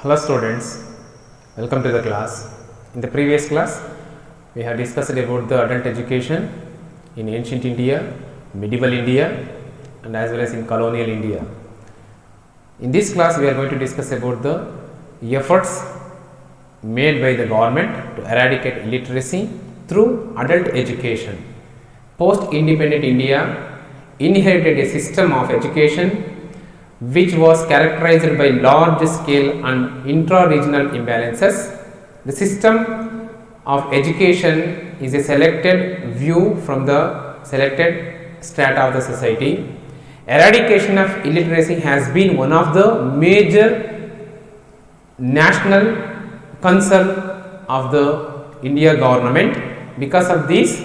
Hello students, welcome to the class. In the previous class, we have discussed about the adult education in ancient India, medieval India and as well as in colonial India. In this class, we are going to discuss about the efforts made by the government to eradicate illiteracy through adult education. Post-independent India inherited a system of education which was characterized by large scale and intra-regional imbalances. The system of education is a selected view from the selected strata of the society. Eradication of illiteracy has been one of the major national concern of the India government. Because of this,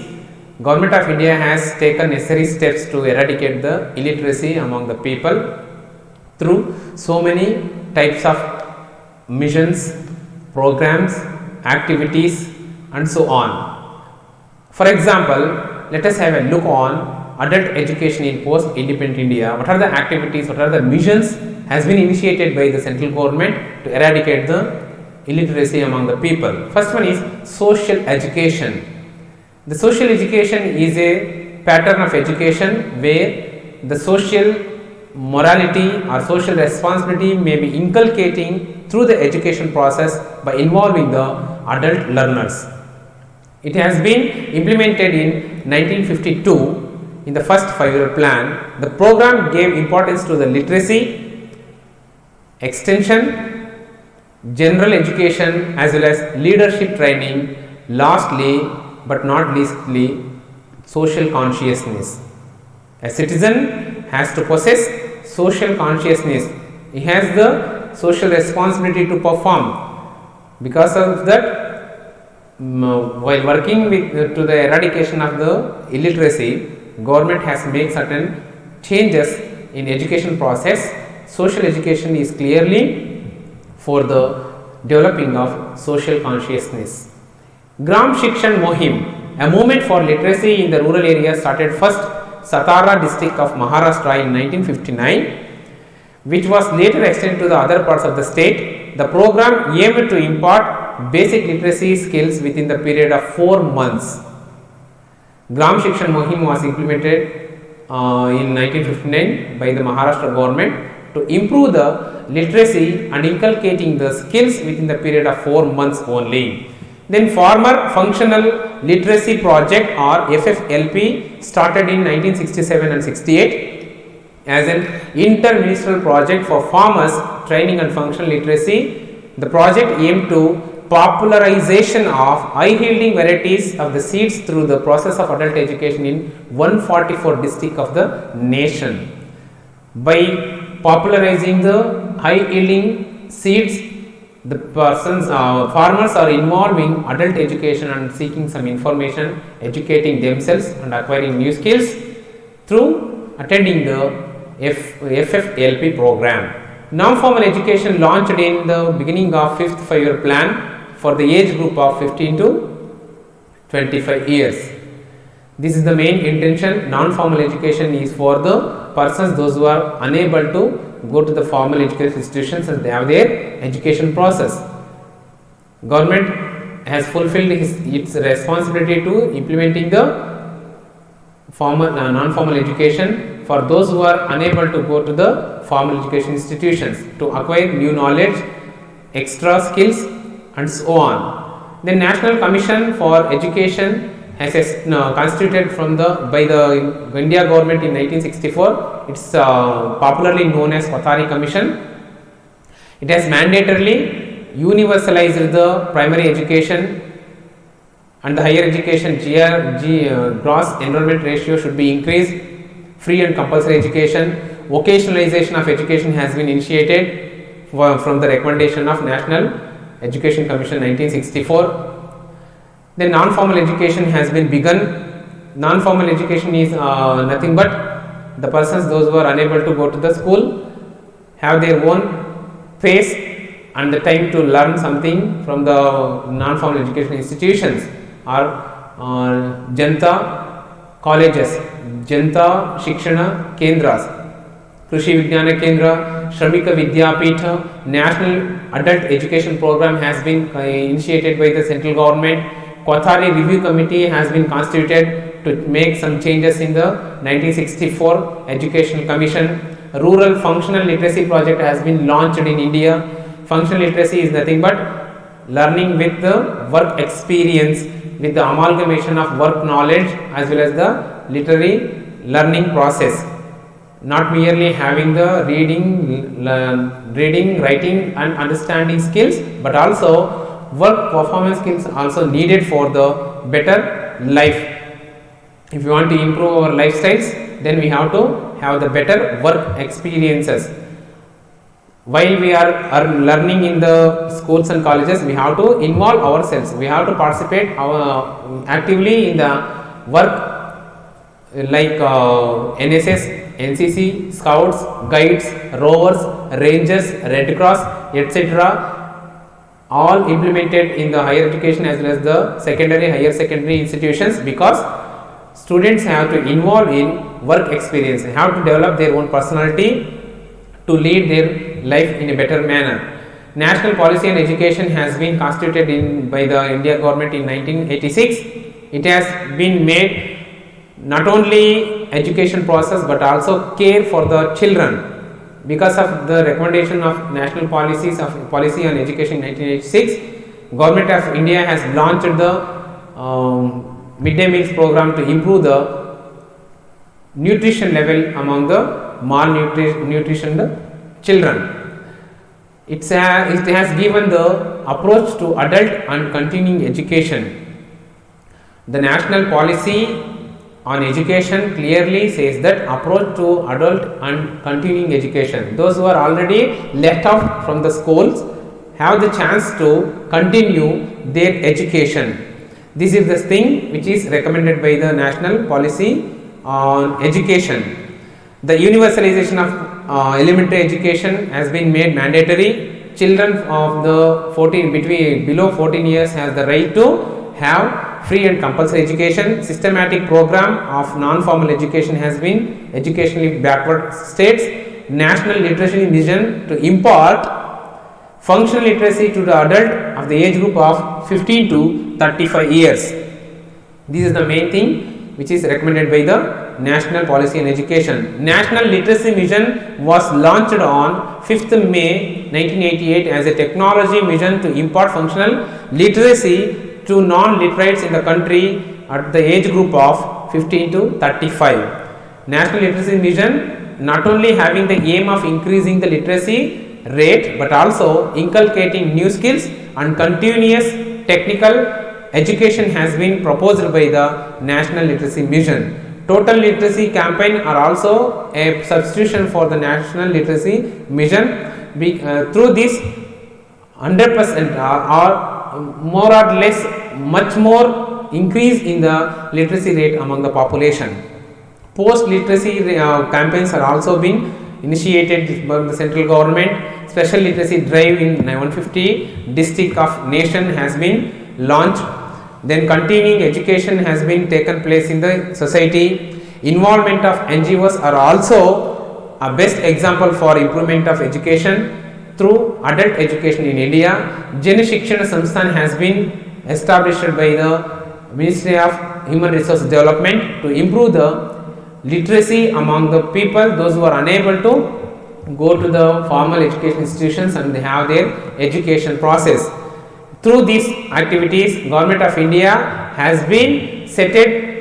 Government of India has taken necessary steps to eradicate the illiteracy among the people through so many types of missions, programs, activities and so on. For example, let us have a look on adult education in post-independent India. What are the activities, what are the missions has been initiated by the central government to eradicate the illiteracy among the people. First one is social education. The social education is a pattern of education where the social morality or social responsibility may be inculcating through the education process by involving the adult learners. It has been implemented in 1952 in the first 5-year plan. The program gave importance to the literacy, extension, general education as well as leadership training. Lastly but not leastly, social consciousness. A citizen has to possess social consciousness. He has the social responsibility to perform. Because of that, while working to the eradication of the illiteracy, government has made certain changes in education process. Social education is clearly for the developing of social consciousness. Gram Shikshan Mohim, a movement for literacy in the rural areas, started first Satara district of Maharashtra in 1959, which was later extended to the other parts of the state. The program aimed to impart basic literacy skills within the period of 4 months. Gram Shikshan Mohim was implemented in 1959 by the Maharashtra government to improve the literacy and inculcating the skills within the period of 4 months only. Then Farmer Functional Literacy Project or FFLP started in 1967 and 68 as an inter-ministerial project for farmers training and functional literacy. The project aimed to popularization of high-yielding varieties of the seeds through the process of adult education in 144 districts of the nation. By popularizing the high-yielding seeds, the farmers are involving adult education and seeking some information, educating themselves and acquiring new skills through attending the FFLP program. Non-formal education launched in the beginning of 5th 5-year plan for the age group of 15 to 25 years. This is the main intention. Non-formal education is for the persons, those who are unable to go to the formal education institutions and they have their education process. Government has fulfilled its responsibility to implementing the formal non-formal education for those who are unable to go to the formal education institutions to acquire new knowledge, extra skills and so on. The National Commission for Education has constituted by the India government in 1964. It's popularly known as Kothari Commission. It has mandatorily universalized the primary education and the higher education gross enrollment ratio should be increased. Free and compulsory education, vocationalization of education has been initiated from the recommendation of National Education Commission 1964. Then non-formal education has been begun. Non-formal education is nothing but the persons, those who are unable to go to the school, have their own pace and the time to learn something from the non-formal education institutions or Janta colleges, Janta Shikshana Kendras, Krishi Vijnana Kendra, Shramika Vidyapith, National Adult Education Program has been initiated by the central government. Kothari Review Committee has been constituted to make some changes in the 1964 Educational Commission. Rural Functional Literacy Project has been launched in India. Functional literacy is nothing but learning with the work experience, with the amalgamation of work knowledge as well as the literary learning process. Not merely having the reading, writing and understanding skills, but also work performance skills also needed for the better life. If you want to improve our lifestyles, then we have to have the better work experiences. While we are learning in the schools and colleges, we have to involve ourselves. We have to participate actively in the work like NSS, NCC, Scouts, Guides, Rovers, Rangers, Red Cross, etc. all implemented in the higher education as well as the secondary, higher secondary institutions, because students have to involve in work experience, have to develop their own personality to lead their life in a better manner. National Policy on Education has been constituted by the India government in 1986. It has been made not only education process but also care for the children. Because of the recommendation of national policies of policy on education in 1986, Government of India has launched the midday meals program to improve the nutrition level among the malnutritioned children. It has given the approach to adult and continuing education. The national policy on education clearly says that approach to adult and continuing education. Those who are already left out from the schools have the chance to continue their education. This is the thing which is recommended by the national policy on education. The universalization of elementary education has been made mandatory. Children of the below 14 years has the right to have free and compulsory education. Systematic program of non-formal education has been educationally backward states. National literacy mission to impart functional literacy to the adult of the age group of 15 to 35 years. This is the main thing which is recommended by the National Policy on Education. National Literacy Mission was launched on 5th May 1988 as a technology mission to impart functional literacy to non-literates in the country at the age group of 15 to 35. National Literacy Mission not only having the aim of increasing the literacy rate but also inculcating new skills and continuous technical education has been proposed by the National Literacy Mission. Total literacy campaign are also a substitution for the National Literacy Mission. Through this 100% or more or less much more increase in the literacy rate among the population. Post literacy campaigns are also been initiated by the central government. Special literacy drive in 150 district of nation has been launched. Then continuing education has been taken place in the society. Involvement of NGOs are also a best example for improvement of education through adult education in India. Jan Shikshana Samsthan has been established by the Ministry of Human Resource Development to improve the literacy among the people, those who are unable to go to the formal education institutions and they have their education process. Through these activities, Government of India has been set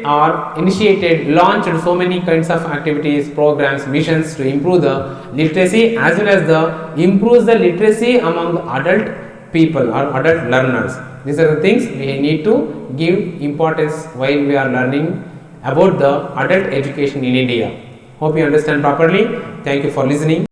or initiated, launched so many kinds of activities, programs, missions to improve the literacy as well as the improves the literacy among the adult people or adult learners. These are the things we need to give importance while we are learning about the adult education in India. Hope you understand properly. Thank you for listening.